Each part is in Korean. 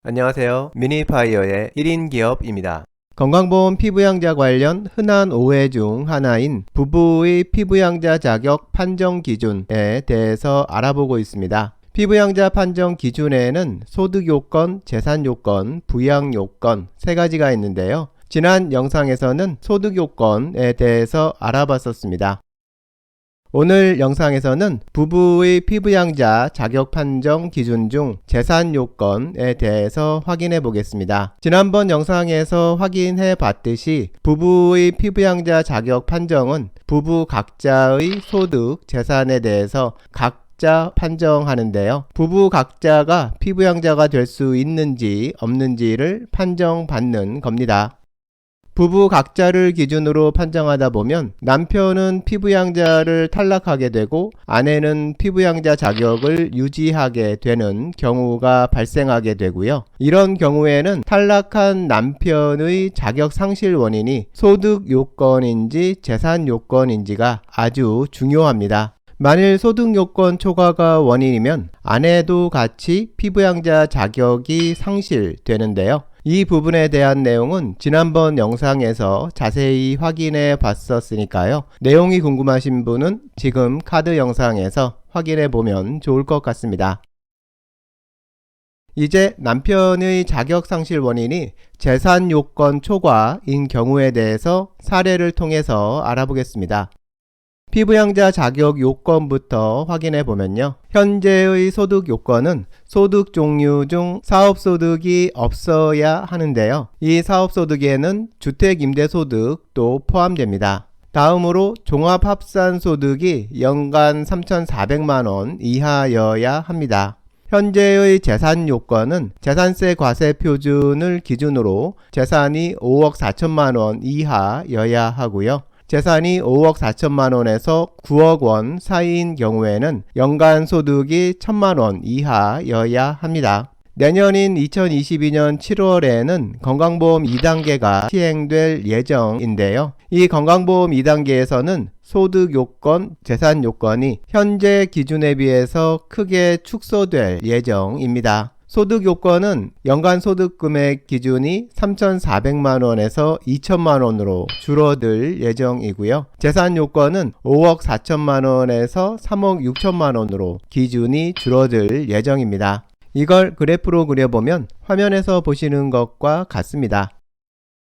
안녕하세요. 미니파이어의 1인 기업입니다. 건강보험 피부양자 관련 흔한 오해 중 하나인 부부의 피부양자 자격 판정 기준에 대해서 알아보고 있습니다. 피부양자 판정 기준에는 소득요건, 재산요건, 부양요건 세 가지가 있는데요. 지난 영상에서는 소득요건에 대해서 알아봤었습니다. 오늘 영상에서는 부부의 피부양자 자격 판정 기준 중 재산 요건에 대해서 확인해 보겠습니다. 지난번 영상에서 확인해 봤듯이 부부의 피부양자 자격 판정은 부부 각자의 소득, 재산에 대해서 각자 판정하는데요. 부부 각자가 피부양자가 될 수 있는지 없는지를 판정받는 겁니다. 부부 각자를 기준으로 판정하다 보면 남편은 피부양자를 탈락하게 되고 아내는 피부양자 자격을 유지하게 되는 경우가 발생하게 되고요. 이런 경우에는 탈락한 남편의 자격 상실 원인이 소득 요건인지 재산 요건인지가 아주 중요합니다. 만일 소득 요건 초과가 원인이면 아내도 같이 피부양자 자격이 상실되는데요. 이 부분에 대한 내용은 지난번 영상에서 자세히 확인해 봤었으니까요. 내용이 궁금하신 분은 지금 카드 영상에서 확인해 보면 좋을 것 같습니다. 이제 남편의 자격 상실 원인이 재산 요건 초과인 경우에 대해서 사례를 통해서 알아보겠습니다. 피부양자 자격 요건부터 확인해 보면요. 현재의 소득 요건은 소득 종류 중 사업소득이 없어야 하는데요. 이 사업소득에는 주택임대소득도 포함됩니다. 다음으로 종합합산소득이 연간 3,400만원 이하여야 합니다. 현재의 재산 요건은 재산세 과세 표준을 기준으로 재산이 5억 4천만원 이하여야 하고요. 재산이 5억 4천만 원에서 9억 원 사이인 경우에는 연간 소득이 1,000만 원 이하여야 합니다. 내년인 2022년 7월에는 건강보험 2단계가 시행될 예정인데요. 이 건강보험 2단계에서는 소득 요건, 재산 요건이 현재 기준에 비해서 크게 축소될 예정입니다. 소득 요건은 연간 소득 금액 기준이 3,400만원에서 2천만원으로 줄어들 예정이고요. 재산 요건은 5억 4천만원에서 3억 6천만원으로 기준이 줄어들 예정입니다. 이걸 그래프로 그려보면 화면에서 보시는 것과 같습니다.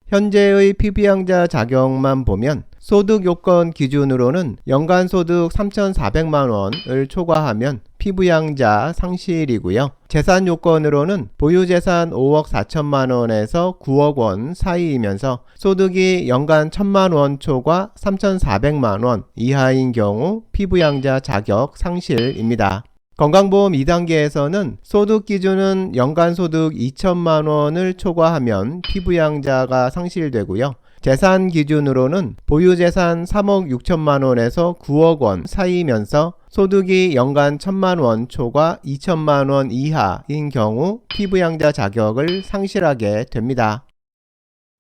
현재의 피부양자 자격만 보면 소득 요건 기준으로는 연간 소득 3,400만원을 초과하면 피부양자 상실이고요. 재산 요건으로는 보유재산 5억 4천만원에서 9억 원 사이이면서 소득이 연간 1,000만원 초과 3,400만원 이하인 경우 피부양자 자격 상실입니다. 건강보험 2단계에서는 소득 기준은 연간 소득 2천만원을 초과하면 피부양자가 상실되고요. 재산 기준으로는 보유재산 3억 6천만원에서 9억 원 사이면서 소득이 연간 1,000만원 초과 2천만원 이하인 경우 피부양자 자격을 상실하게 됩니다.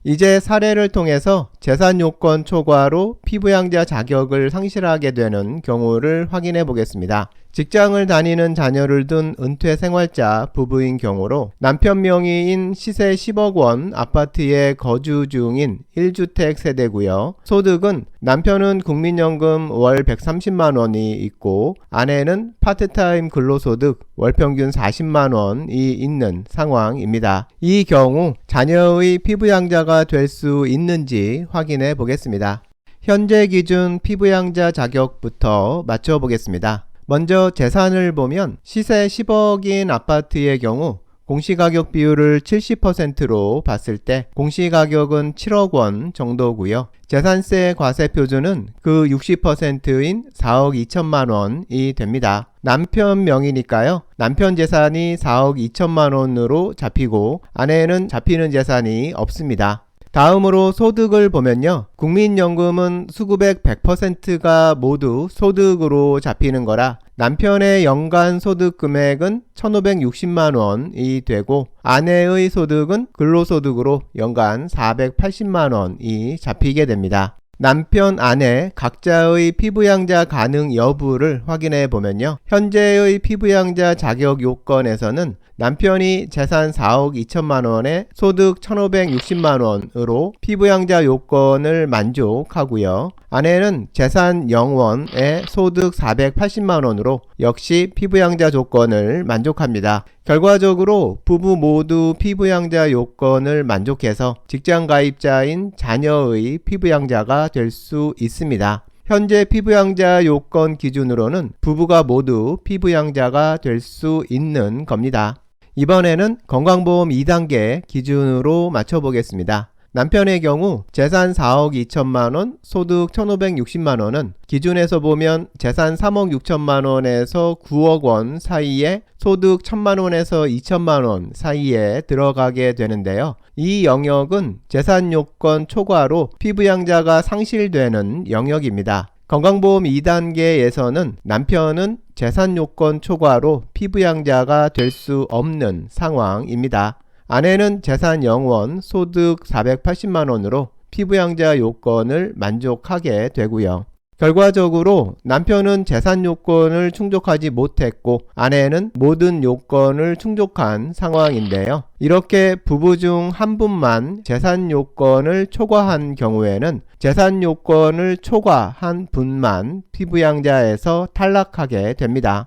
이제 사례를 통해서 재산 요건 초과로 피부양자 자격을 상실하게 되는 경우를 확인해 보겠습니다. 직장을 다니는 자녀를 둔 은퇴 생활자 부부인 경우로 남편 명의인 시세 10억 원 아파트에 거주 중인 1주택 세대고요. 소득은 남편은 국민연금 월 130만 원이 있고 아내는 파트타임 근로소득 월 평균 40만 원이 있는 상황입니다. 이 경우 자녀의 피부양자가 될 수 있는지 확인해 보겠습니다. 현재 기준 피부양자 자격부터 맞춰보겠습니다. 먼저 재산을 보면 시세 10억인 아파트의 경우 공시가격 비율을 70%로 봤을 때 공시가격은 7억 원 정도고요. 재산세 과세 표준은 그 60%인 4억 2천만 원이 됩니다. 남편 명의니까요. 남편 재산이 4억 2천만 원으로 잡히고 아내는 잡히는 재산이 없습니다. 다음으로 소득을 보면요. 국민연금은 수급액 100%가 모두 소득으로 잡히는 거라 남편의 연간 소득 금액은 1,560만 원이 되고 아내의 소득은 근로소득으로 연간 480만 원이 잡히게 됩니다. 남편, 아내 각자의 피부양자 가능 여부를 확인해 보면요. 현재의 피부양자 자격 요건에서는 남편이 재산 4억 2천만 원에 소득 1,560만 원으로 피부양자 요건을 만족하고요. 아내는 재산 0원에 소득 480만 원으로 역시 피부양자 조건을 만족합니다. 결과적으로 부부 모두 피부양자 요건을 만족해서 직장가입자인 자녀의 피부양자가 될 수 있습니다. 현재 피부양자 요건 기준으로는 부부가 모두 피부양자가 될 수 있는 겁니다. 이번에는 건강보험 2단계 기준으로 맞춰보겠습니다. 남편의 경우 재산 4억 2천만 원, 소득 1,560만 원은 기준에서 보면 재산 3억 6천만 원에서 9억 원 사이에 소득 1,000만 원에서 2천만 원 사이에 들어가게 되는데요. 이 영역은 재산 요건 초과로 피부양자가 상실되는 영역입니다. 건강보험 2단계에서는 남편은 재산 요건 초과로 피부양자가 될 수 없는 상황입니다. 아내는 재산 0원, 소득 480만 원으로 피부양자 요건을 만족하게 되고요. 결과적으로 남편은 재산 요건을 충족하지 못했고 아내는 모든 요건을 충족한 상황인데요. 이렇게 부부 중 한 분만 재산 요건을 초과한 경우에는 재산 요건을 초과한 분만 피부양자에서 탈락하게 됩니다.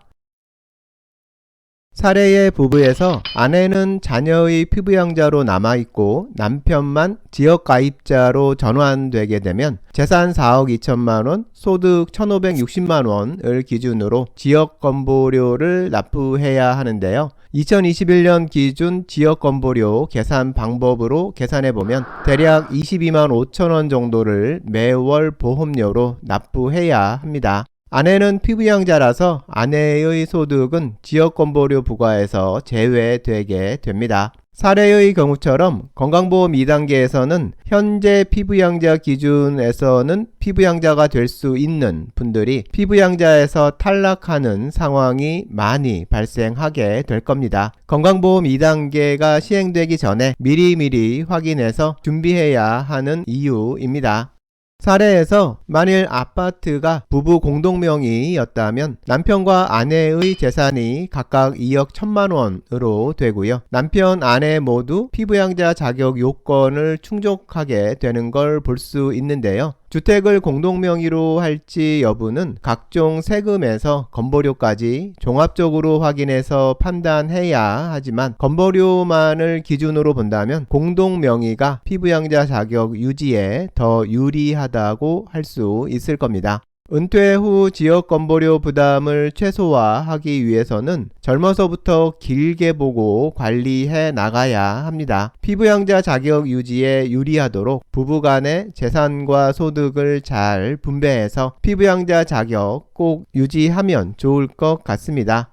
사례의 부부에서 아내는 자녀의 피부양자로 남아있고 남편만 지역가입자로 전환되게 되면 재산 4억 2천만 원, 소득 1,560만 원을 기준으로 지역건보료를 납부해야 하는데요. 2021년 기준 지역건보료 계산 방법으로 계산해보면 대략 22만 5천 원 정도를 매월 보험료로 납부해야 합니다. 아내는 피부양자라서 아내의 소득은 지역건보료 부과에서 제외되게 됩니다. 사례의 경우처럼 건강보험 2단계에서는 현재 피부양자 기준에서는 피부양자가 될 수 있는 분들이 피부양자에서 탈락하는 상황이 많이 발생하게 될 겁니다. 건강보험 2단계가 시행되기 전에 미리미리 확인해서 준비해야 하는 이유입니다. 사례에서 만일 아파트가 부부 공동명의였다면 남편과 아내의 재산이 각각 2억 1천만 원으로 되고요. 남편, 아내 모두 피부양자 자격 요건을 충족하게 되는 걸 볼 수 있는데요. 주택을 공동명의로 할지 여부는 각종 세금에서 건보료까지 종합적으로 확인해서 판단해야 하지만 건보료만을 기준으로 본다면 공동명의가 피부양자 자격 유지에 더 유리하다고 할 수 있을 겁니다. 은퇴 후 지역건보료 부담을 최소화하기 위해서는 젊어서부터 길게 보고 관리해 나가야 합니다. 피부양자 자격 유지에 유리하도록 부부간의 재산과 소득을 잘 분배해서 피부양자 자격 꼭 유지하면 좋을 것 같습니다.